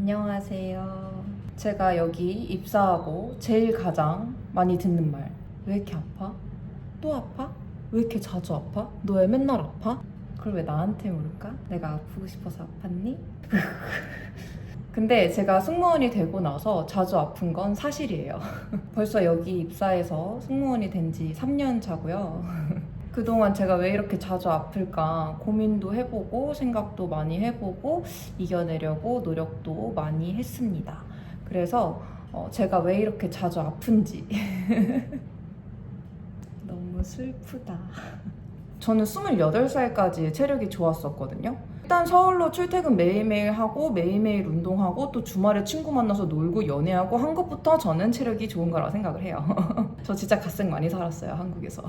안녕하세요. 제가 여기 입사하고 제일 가장 많이 듣는 말. 왜 이렇게 아파? 또 아파? 왜 이렇게 자주 아파? 너 왜 맨날 아파? 그걸 왜 나한테 물을까? 내가 아프고 싶어서 아팠니? 근데 제가 승무원이 되고 나서 자주 아픈 건 사실이에요. 벌써 여기 입사해서 승무원이 된 지 3년 차고요. 그동안 제가 왜 이렇게 자주 아플까 고민도 해보고 생각도 많이 해보고 이겨내려고 노력도 많이 했습니다. 그래서 제가 왜 이렇게 자주 아픈지 너무 슬프다. 저는 28살까지 체력이 좋았었거든요. 일단 서울로 출퇴근 매일매일 하고 매일매일 운동하고 또 주말에 친구 만나서 놀고 연애하고 한 것부터 저는 체력이 좋은 거라고 생각을 해요. 저 진짜 갓생 많이 살았어요, 한국에서.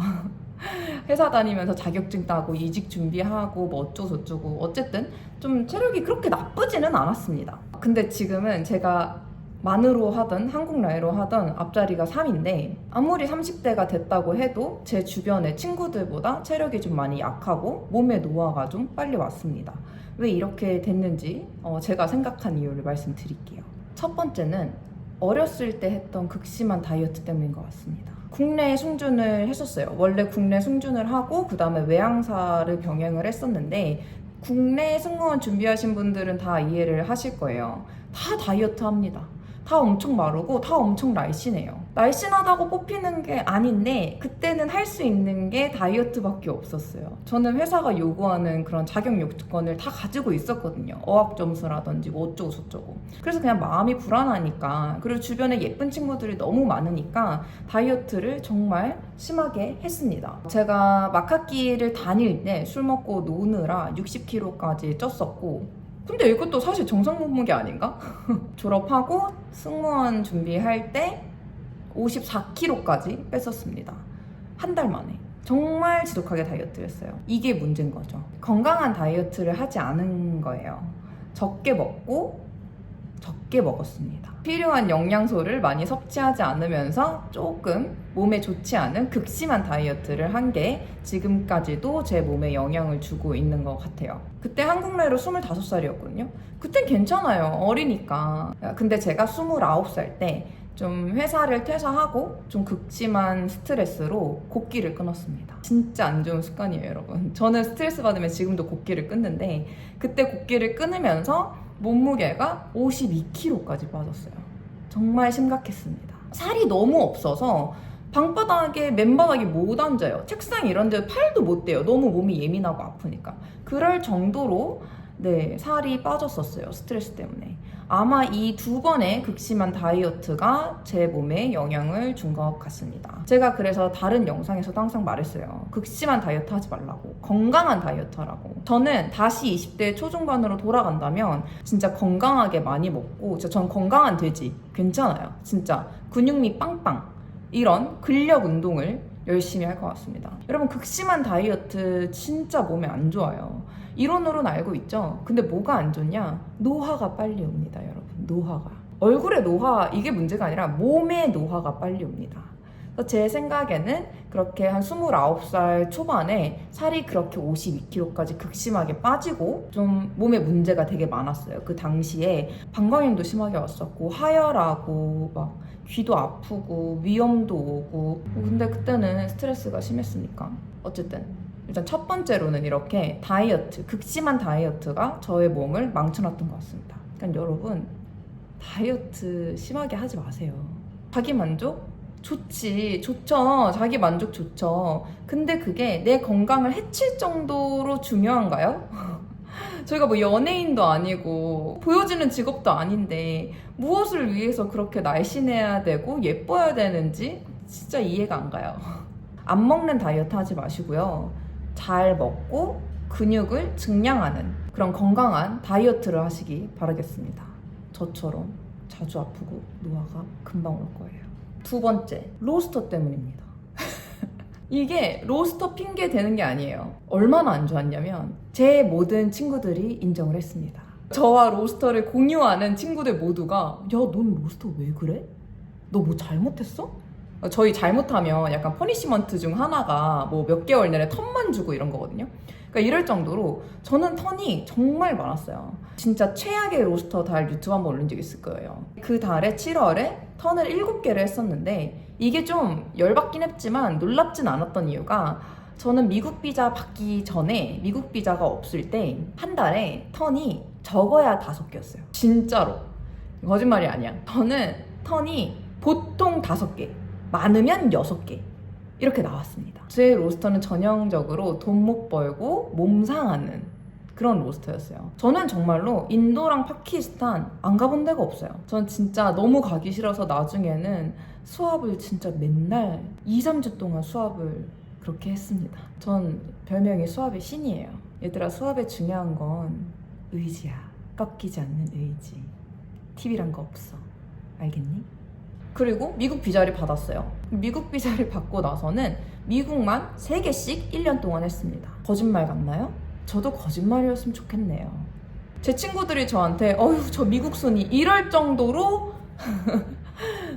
회사 다니면서 자격증 따고 이직 준비하고 뭐 어쩌고저쩌고 어쨌든 좀 체력이 그렇게 나쁘지는 않았습니다. 근데 지금은 제가 만으로 하든 한국 나이로 하든 앞자리가 3인데 아무리 30대가 됐다고 해도 제 주변의 친구들보다 체력이 좀 많이 약하고 몸의 노화가 좀 빨리 왔습니다. 왜 이렇게 됐는지 제가 생각한 이유를 말씀드릴게요. 첫 번째는 어렸을 때 했던 극심한 다이어트 때문인 것 같습니다. 국내 승준을 했었어요. 원래 국내 승준을 하고 그 다음에 외항사를 병행을 했었는데 국내 승무원 준비하신 분들은 다 이해를 하실 거예요. 다 다이어트 합니다. 다 엄청 마르고 다 엄청 날씬해요. 날씬하다고 뽑히는 게 아닌데 그때는 할 수 있는 게 다이어트밖에 없었어요. 저는 회사가 요구하는 그런 자격 요건을 다 가지고 있었거든요. 어학 점수라든지 뭐 어쩌고 저쩌고. 그래서 그냥 마음이 불안하니까 그리고 주변에 예쁜 친구들이 너무 많으니까 다이어트를 정말 심하게 했습니다. 제가 막학기를 다닐 때 술 먹고 노느라 60kg까지 쪘었고 근데 이것도 사실 정상 몸무게 아닌가? 졸업하고 승무원 준비할 때 54kg까지 뺐었습니다. 한 달 만에. 정말 지독하게 다이어트를 했어요. 이게 문제인 거죠. 건강한 다이어트를 하지 않은 거예요. 적게 먹고 적게 먹었습니다. 필요한 영양소를 많이 섭취하지 않으면서 조금 몸에 좋지 않은 극심한 다이어트를 한 게 지금까지도 제 몸에 영향을 주고 있는 것 같아요. 그때 한국 나이로 25살이었거든요. 그땐 괜찮아요. 어리니까. 근데 제가 29살 때 좀 회사를 퇴사하고 좀 극심한 스트레스로 곡기를 끊었습니다. 진짜 안 좋은 습관이에요, 여러분. 저는 스트레스 받으면 지금도 곡기를 끊는데 그때 곡기를 끊으면서 몸무게가 52kg까지 빠졌어요. 정말 심각했습니다. 살이 너무 없어서 방바닥에 맨바닥에 못 앉아요. 책상 이런 데 팔도 못 대요. 너무 몸이 예민하고 아프니까. 그럴 정도로 살이 빠졌었어요. 스트레스 때문에. 아마 이 2번의 극심한 다이어트가 제 몸에 영향을 준 것 같습니다. 제가 그래서 다른 영상에서도 항상 말했어요. 극심한 다이어트 하지 말라고. 건강한 다이어트 하라고. 저는 다시 20대 초중반으로 돌아간다면 진짜 건강하게 많이 먹고 전 건강한 돼지 괜찮아요. 진짜 근육미 빵빵 이런 근력 운동을 열심히 할 것 같습니다. 여러분 극심한 다이어트 진짜 몸에 안 좋아요. 이론으로는 알고 있죠? 근데 뭐가 안 좋냐? 노화가 빨리 옵니다, 여러분. 노화가. 얼굴의 노화 이게 문제가 아니라 몸의 노화가 빨리 옵니다. 그래서 제 생각에는 그렇게 한 29살 초반에 살이 그렇게 52kg까지 극심하게 빠지고 좀 몸에 문제가 되게 많았어요. 그 당시에 방광염도 심하게 왔었고 하혈하고 막 귀도 아프고 위염도 오고 근데 그때는 스트레스가 심했으니까 어쨌든 일단 첫 번째로는 이렇게 다이어트, 극심한 다이어트가 저의 몸을 망쳐놨던 것 같습니다. 그러니까 여러분 다이어트 심하게 하지 마세요. 자기 만족? 좋죠. 자기 만족 좋죠. 근데 그게 내 건강을 해칠 정도로 중요한가요? 저희가 뭐 연예인도 아니고 보여지는 직업도 아닌데 무엇을 위해서 그렇게 날씬해야 되고 예뻐야 되는지 진짜 이해가 안 가요. 안 먹는 다이어트 하지 마시고요. 잘 먹고 근육을 증량하는 그런 건강한 다이어트를 하시기 바라겠습니다. 저처럼 자주 아프고 노화가 금방 올 거예요. 두 번째, 로스터 때문입니다. 이게 로스터 핑계 되는 게 아니에요. 얼마나 안 좋았냐면 제 모든 친구들이 인정을 했습니다. 저와 로스터를 공유하는 친구들 모두가 야, 넌 로스터 왜 그래? 너 뭐 잘못했어? 저희 잘못하면 약간 퍼니시먼트 중 하나가 뭐 몇 개월 내내 텀만 주고 이런 거거든요. 그러니까 이럴 정도로 저는 턴이 정말 많았어요. 진짜 최악의 로스터 달 유튜브 한번 올린 적 있을 거예요. 그 달에 7월에 턴을 7개를 했었는데 이게 좀 열받긴 했지만 놀랍진 않았던 이유가 저는 미국 비자 받기 전에 미국 비자가 없을 때 한 달에 턴이 적어야 5개였어요. 진짜로. 거짓말이 아니야. 저는 턴이 보통 5개, 많으면 6개 이렇게 나왔습니다. 제 로스터는 전형적으로 돈 못 벌고 몸 상하는 그런 로스터였어요. 저는 정말로 인도랑 파키스탄 안 가본 데가 없어요. 전 진짜 너무 가기 싫어서 나중에는 수업을 진짜 맨날 2, 3주 동안 수업을 그렇게 했습니다. 전 별명이 수업의 신이에요. 얘들아, 수업에 중요한 건 의지야. 꺾이지 않는 의지. 팁이란 거 없어. 알겠니? 그리고 미국 비자를 받았어요. 미국 비자를 받고 나서는 미국만 3개씩 1년 동안 했습니다. 거짓말 같나요? 저도 거짓말이었으면 좋겠네요. 제 친구들이 저한테 어휴 저 미국 순이 이럴 정도로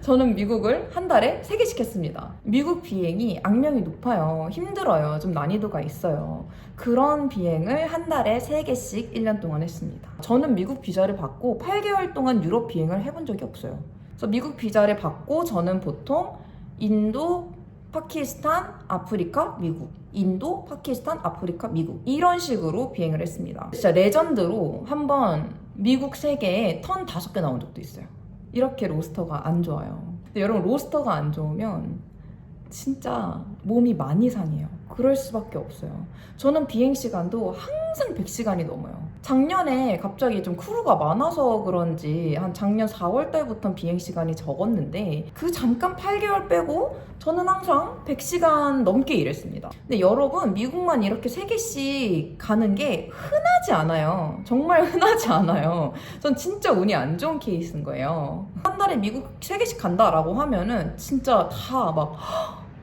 저는 미국을 한 달에 3개씩 했습니다. 미국 비행이 악명이 높아요. 힘들어요. 좀 난이도가 있어요. 그런 비행을 한 달에 3개씩 1년 동안 했습니다. 저는 미국 비자를 받고 8개월 동안 유럽 비행을 해본 적이 없어요. 그래서 미국 비자를 받고 저는 보통 인도, 파키스탄, 아프리카, 미국, 인도, 파키스탄, 아프리카, 미국 이런 식으로 비행을 했습니다. 진짜 레전드로 한번 미국 3개에 턴 5개 나온 적도 있어요. 이렇게 로스터가 안 좋아요. 근데 여러분 로스터가 안 좋으면 진짜 몸이 많이 상해요. 그럴 수밖에 없어요. 저는 비행 시간도 항상 100시간이 넘어요. 작년에 갑자기 좀 크루가 많아서 그런지 한 작년 4월 달부터 비행 시간이 적었는데 그 잠깐 8개월 빼고 저는 항상 100시간 넘게 일했습니다. 근데 여러분 미국만 이렇게 3개씩 가는 게 흔하지 않아요. 정말 흔하지 않아요. 전 진짜 운이 안 좋은 케이스인 거예요. 한 달에 미국 3개씩 간다라고 하면은 진짜 다 막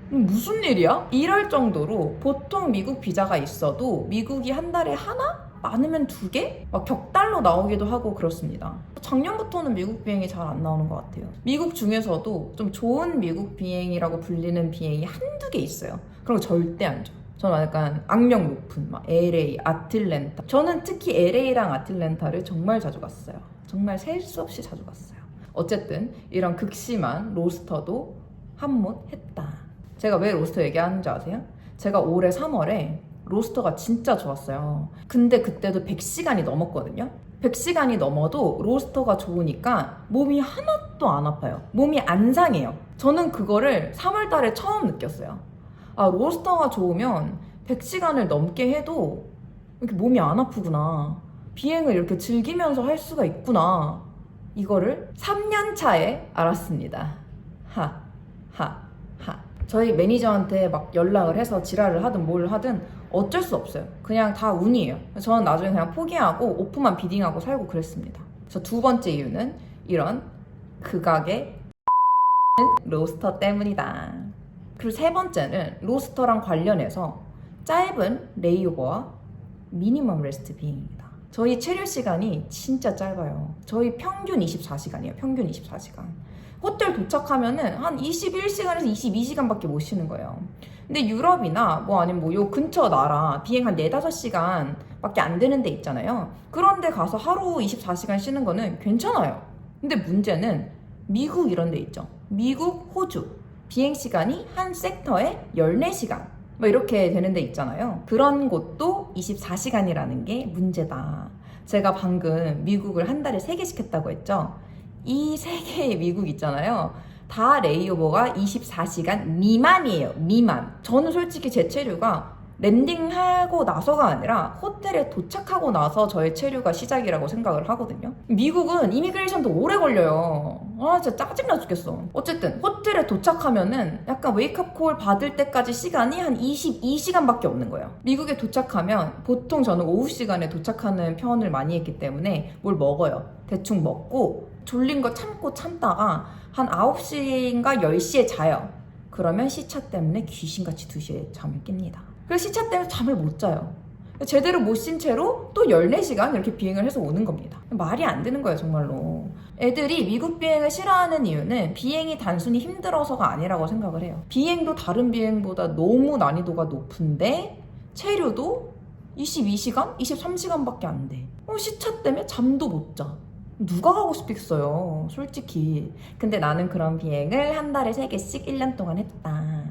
무슨 일이야? 이럴 정도로 보통 미국 비자가 있어도 미국이 한 달에 하나? 많으면 2개? 막 격달로 나오기도 하고 그렇습니다. 작년부터는 미국 비행이 잘 안 나오는 것 같아요. 미국 중에서도 좀 좋은 미국 비행이라고 불리는 비행이 한두 개 있어요. 그런 거 절대 안 줘요. 저는 약간 악명 높은 막 LA, 아틀랜타. 저는 특히 LA랑 아틀랜타를 정말 자주 갔어요. 정말 셀 수 없이 자주 갔어요. 어쨌든 이런 극심한 로스터도 한몫했다. 제가 왜 로스터 얘기하는지 아세요? 제가 올해 3월에 로스터가 진짜 좋았어요. 근데 그때도 100시간이 넘었거든요. 100시간이 넘어도 로스터가 좋으니까 몸이 하나도 안 아파요. 몸이 안 상해요. 저는 그거를 3월 달에 처음 느꼈어요. 아, 로스터가 좋으면 100시간을 넘게 해도 이렇게 몸이 안 아프구나. 비행을 이렇게 즐기면서 할 수가 있구나. 이거를 3년 차에 알았습니다. 하. 저희 매니저한테 막 연락을 해서 지랄을 하든 뭘 하든 어쩔 수 없어요. 그냥 다 운이에요. 저는 나중에 그냥 포기하고 오프만 비딩하고 살고 그랬습니다. 그래서 2번째 이유는 이런 극악의 로스터 때문이다. 그리고 3번째는 로스터랑 관련해서 짧은 레이오버와 미니멈 레스트 비행입니다. 저희 체류 시간이 진짜 짧아요. 저희 평균 24시간이에요. 평균 24시간. 호텔 도착하면은 한 21시간에서 22시간밖에 못 쉬는 거예요. 근데 유럽이나 뭐 아니면 뭐 요 근처 나라 비행 한 4-5시간 밖에 안 되는 데 있잖아요. 그런 데 가서 하루 24시간 쉬는 거는 괜찮아요. 근데 문제는 미국 이런 데 있죠. 미국, 호주 비행 시간이 한 섹터에 14시간 뭐 이렇게 되는 데 있잖아요. 그런 곳도 24시간이라는 게 문제다. 제가 방금 미국을 한 달에 3개씩 했다고 했죠. 이 3개의 미국 있잖아요. 다 레이오버가 24시간 미만이에요. 미만. 저는 솔직히 제 체류가 랜딩하고 나서가 아니라 호텔에 도착하고 나서 저의 체류가 시작이라고 생각을 하거든요. 미국은 이미그레이션도 오래 걸려요. 아 진짜 짜증나 죽겠어. 어쨌든 호텔에 도착하면은 약간 웨이크업 콜 받을 때까지 시간이 한 22시간밖에 없는 거예요. 미국에 도착하면 보통 저는 오후 시간에 도착하는 편을 많이 했기 때문에 뭘 먹어요. 대충 먹고 졸린 거 참다가 한 9시인가 10시에 자요. 그러면 시차 때문에 귀신같이 2시에 잠을 깹니다. 그래서 시차 때문에 잠을 못 자요. 제대로 못 쉰 채로 또 14시간 이렇게 비행을 해서 오는 겁니다. 말이 안 되는 거예요, 정말로. 애들이 미국 비행을 싫어하는 이유는 비행이 단순히 힘들어서가 아니라고 생각을 해요. 비행도 다른 비행보다 너무 난이도가 높은데 체류도 22시간? 23시간밖에 안 돼. 시차 때문에 잠도 못 자. 누가 가고 싶겠어요, 솔직히. 근데 나는 그런 비행을 한 달에 3개씩 1년 동안 했다.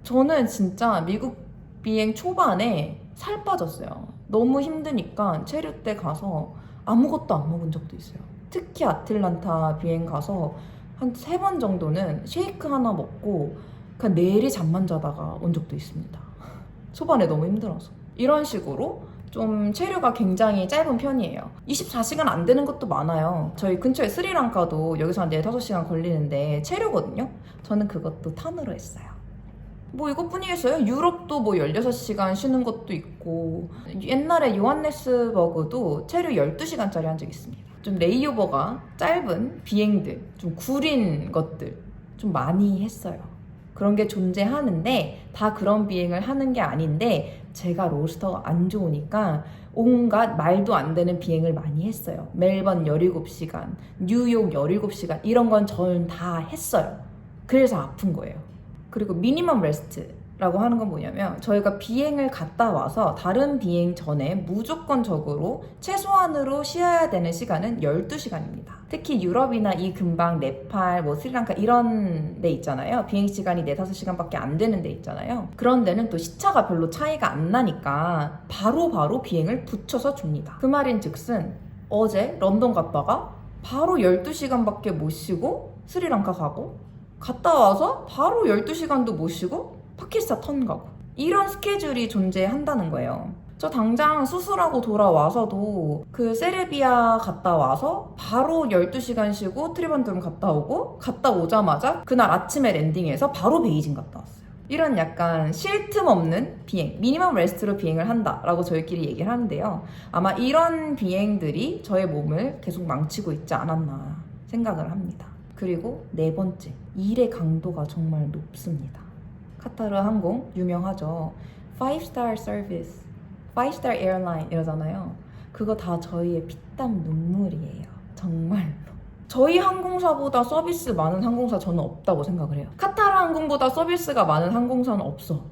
저는 진짜 미국 비행 초반에 살 빠졌어요. 너무 힘드니까 체류 때 가서 아무것도 안 먹은 적도 있어요. 특히 아틀란타 비행 가서 한 3번 정도는 쉐이크 하나 먹고 그냥 내일이 잠만 자다가 온 적도 있습니다. 초반에 너무 힘들어서. 이런 식으로 좀 체류가 굉장히 짧은 편이에요. 24시간 안 되는 것도 많아요. 저희 근처에 스리랑카도 여기서 한 4-5시간 걸리는데 체류거든요. 저는 그것도 턴으로 했어요. 뭐 이것뿐이겠어요? 유럽도 뭐 16시간 쉬는 것도 있고, 옛날에 요한네스버그도 체류 12시간짜리 한 적 있습니다. 좀 레이오버가 짧은 비행들, 좀 구린 것들 좀 많이 했어요. 그런 게 존재하는데 다 그런 비행을 하는 게 아닌데 제가 로스터가 안 좋으니까 온갖 말도 안 되는 비행을 많이 했어요. 멜번 17시간, 뉴욕 17시간 이런 건 저는 다 했어요. 그래서 아픈 거예요. 그리고 미니멈 레스트라고 하는 건 뭐냐면 저희가 비행을 갔다 와서 다른 비행 전에 무조건적으로 최소한으로 쉬어야 되는 시간은 12시간입니다. 특히 유럽이나 이 근방 네팔, 뭐 스리랑카 이런 데 있잖아요. 비행 시간이 4-5시간밖에 안 되는 데 있잖아요. 그런 데는 또 시차가 별로 차이가 안 나니까 바로 비행을 붙여서 줍니다. 그 말인 즉슨 어제 런던 갔다가 바로 12시간밖에 못 쉬고 스리랑카 가고 갔다 와서 바로 12시간도 못 쉬고 파키스탄 턴 가고 이런 스케줄이 존재한다는 거예요. 저 당장 수술하고 돌아와서도 그 세르비아 갔다 와서 바로 12시간 쉬고 트리반드름 갔다 오고 갔다 오자마자 그날 아침에 랜딩해서 바로 베이징 갔다 왔어요. 이런 약간 쉴 틈 없는 비행, 미니멈 레스트로 비행을 한다라고 저희끼리 얘기를 하는데요. 아마 이런 비행들이 저의 몸을 계속 망치고 있지 않았나 생각을 합니다. 그리고 4번째, 일의 강도가 정말 높습니다. 카타르 항공 유명하죠. 5-star service, 5-star airline 이러잖아요. 그거 다 저희의 피땀 눈물이에요. 정말로. 저희 항공사보다 서비스 많은 항공사 저는 없다고 생각을 해요. 카타르 항공보다 서비스가 많은 항공사는 없어.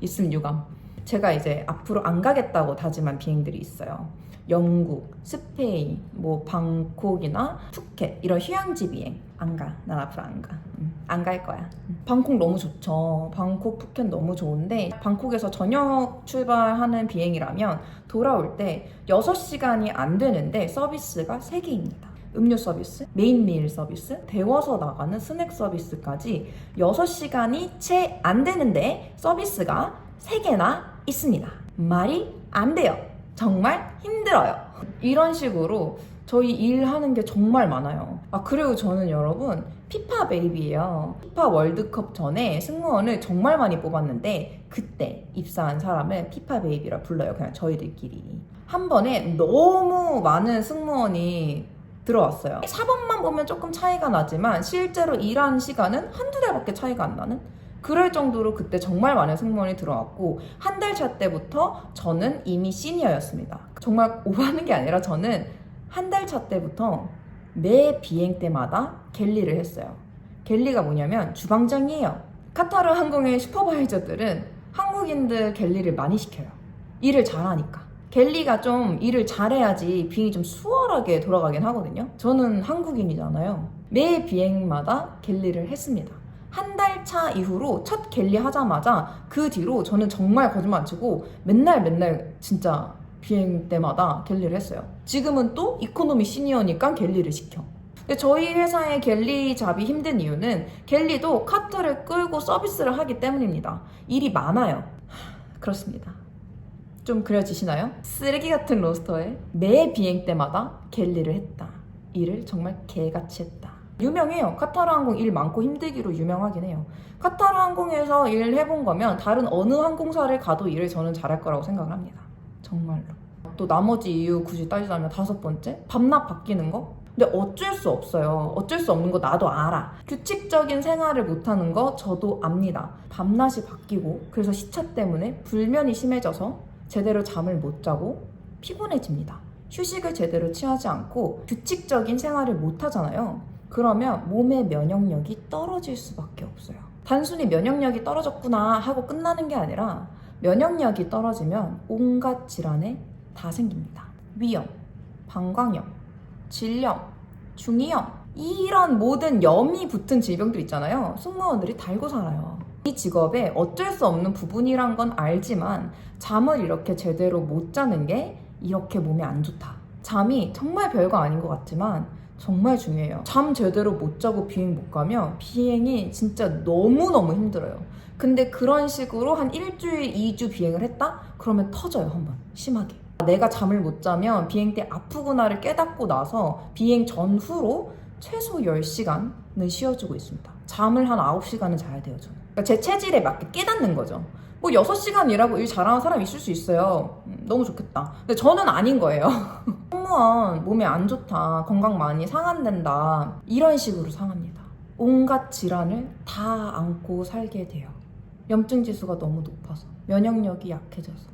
있음 유감. 제가 이제 앞으로 안 가겠다고 다짐한 비행들이 있어요. 영국, 스페인, 뭐 방콕이나 푸켓 이런 휴양지 비행 안 가. 난 앞으로 안 가. 안 갈 거야. 방콕 너무 좋죠. 방콕, 푸켓 너무 좋은데 방콕에서 저녁 출발하는 비행이라면 돌아올 때 6시간이 안 되는데 서비스가 3개입니다. 음료 서비스, 메인 밀 서비스, 데워서 나가는 스낵 서비스까지 6시간이 채 안 되는데 서비스가 3개나 있습니다. 말이 안 돼요. 정말 힘들어요. 이런 식으로 저희 일하는 게 정말 많아요. 그리고 저는 여러분 피파 베이비예요. 피파 월드컵 전에 승무원을 정말 많이 뽑았는데 그때 입사한 사람을 피파 베이비라 불러요. 그냥 저희들끼리. 한 번에 너무 많은 승무원이 들어왔어요. 사범만 보면 조금 차이가 나지만 실제로 일한 시간은 한두 달밖에 차이가 안 나는? 그럴 정도로 그때 정말 많은 승무원이 들어왔고 한 달 차 때부터 저는 이미 시니어였습니다. 정말 오버하는 게 아니라 저는 한 달 차 때부터 매 비행 때마다 갤리를 했어요. 갤리가 뭐냐면 주방장이에요. 카타르 항공의 슈퍼바이저들은 한국인들 갤리를 많이 시켜요. 일을 잘하니까. 갤리가 좀 일을 잘해야지 비행이 좀 수월하게 돌아가긴 하거든요. 저는 한국인이잖아요. 매 비행마다 갤리를 했습니다. 한 달 차 이후로 첫 갤리 하자마자 그 뒤로 저는 정말 거짓말 안 치고 맨날 진짜 비행 때마다 갤리를 했어요. 지금은 또 이코노미 시니어니까 갤리를 시켜. 근데 저희 회사의 갤리 잡이 힘든 이유는 갤리도 카트를 끌고 서비스를 하기 때문입니다. 일이 많아요. 그렇습니다. 좀 그려지시나요? 쓰레기 같은 로스터에 매 비행 때마다 갤리를 했다. 일을 정말 개같이 했다. 유명해요. 카타르 항공 일 많고 힘들기로 유명하긴 해요. 카타르 항공에서 일 해본 거면 다른 어느 항공사를 가도 일을 저는 잘할 거라고 생각을 합니다. 정말로. 또 나머지 이유 굳이 따지자면 5번째, 밤낮 바뀌는 거? 근데 어쩔 수 없어요. 어쩔 수 없는 거 나도 알아. 규칙적인 생활을 못하는 거 저도 압니다. 밤낮이 바뀌고 그래서 시차 때문에 불면이 심해져서 제대로 잠을 못 자고 피곤해집니다. 휴식을 제대로 취하지 않고 규칙적인 생활을 못 하잖아요. 그러면 몸의 면역력이 떨어질 수밖에 없어요. 단순히 면역력이 떨어졌구나 하고 끝나는 게 아니라 면역력이 떨어지면 온갖 질환에 다 생깁니다. 위염, 방광염, 질염, 중이염, 이런 모든 염이 붙은 질병들 있잖아요. 승무원들이 달고 살아요. 이 직업에 어쩔 수 없는 부분이란 건 알지만 잠을 이렇게 제대로 못 자는 게 이렇게 몸에 안 좋다. 잠이 정말 별거 아닌 것 같지만 정말 중요해요. 잠 제대로 못 자고 비행 못 가면 비행이 진짜 너무너무 힘들어요. 근데 그런 식으로 한 일주일, 2주 비행을 했다? 그러면 터져요, 한번. 심하게. 내가 잠을 못 자면 비행 때 아프구나를 깨닫고 나서 비행 전후로 최소 10시간은 쉬어주고 있습니다. 잠을 한 9시간은 자야 돼요, 저는. 그러니까 제 체질에 맞게 깨닫는 거죠. 뭐 6시간 일하고 일 잘하는 사람 있을 수 있어요. 너무 좋겠다. 근데 저는 아닌 거예요. 승무원 몸에 안 좋다, 건강 많이 상한된다, 이런 식으로 상합니다. 온갖 질환을 다 안고 살게 돼요. 염증 지수가 너무 높아서, 면역력이 약해져서.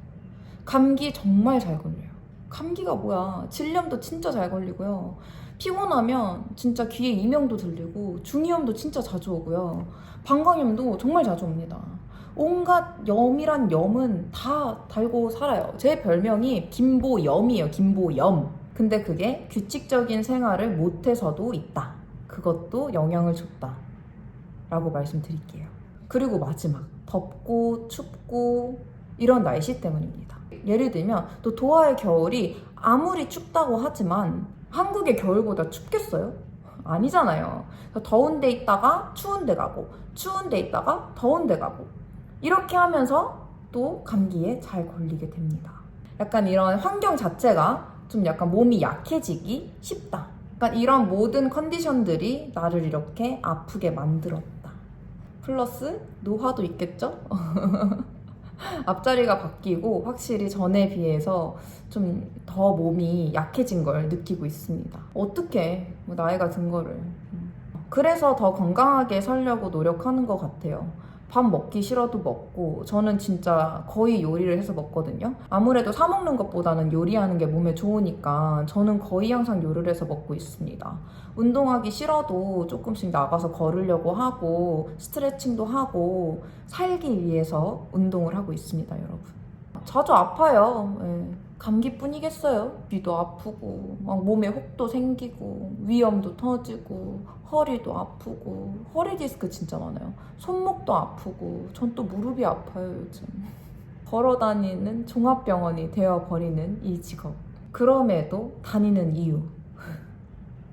감기 정말 잘 걸려요. 감기가 뭐야, 질염도 진짜 잘 걸리고요. 피곤하면 진짜 귀에 이명도 들리고, 중이염도 진짜 자주 오고요. 방광염도 정말 자주 옵니다. 온갖 염이란 염은 다 달고 살아요. 제 별명이 김보염이에요. 김보염. 근데 그게 규칙적인 생활을 못해서도 있다. 그것도 영향을 줬다 라고 말씀드릴게요. 그리고 마지막, 덥고 춥고 이런 날씨 때문입니다. 예를 들면 또 도하의 겨울이 아무리 춥다고 하지만 한국의 겨울보다 춥겠어요? 아니잖아요. 더운 데 있다가 추운 데 가고, 추운 데 있다가 더운 데 가고, 이렇게 하면서 또 감기에 잘 걸리게 됩니다. 약간 이런 환경 자체가 좀 약간 몸이 약해지기 쉽다. 약간 이런 모든 컨디션들이 나를 이렇게 아프게 만들었다. 플러스 노화도 있겠죠? 앞자리가 바뀌고 확실히 전에 비해서 좀 더 몸이 약해진 걸 느끼고 있습니다. 어떻게 뭐 나이가 든 거를. 그래서 더 건강하게 살려고 노력하는 것 같아요. 밥 먹기 싫어도 먹고, 저는 진짜 거의 요리를 해서 먹거든요. 아무래도 사 먹는 것보다는 요리하는 게 몸에 좋으니까 저는 거의 항상 요리를 해서 먹고 있습니다. 운동하기 싫어도 조금씩 나가서 걸으려고 하고 스트레칭도 하고 살기 위해서 운동을 하고 있습니다, 여러분. 자주 아파요. 예. 감기뿐이겠어요. 귀도 아프고 막 몸에 혹도 생기고 위염도 터지고 허리도 아프고, 허리 디스크 진짜 많아요. 손목도 아프고, 전 또 무릎이 아파요, 요즘. 걸어다니는 종합병원이 되어버리는 이 직업. 그럼에도 다니는 이유.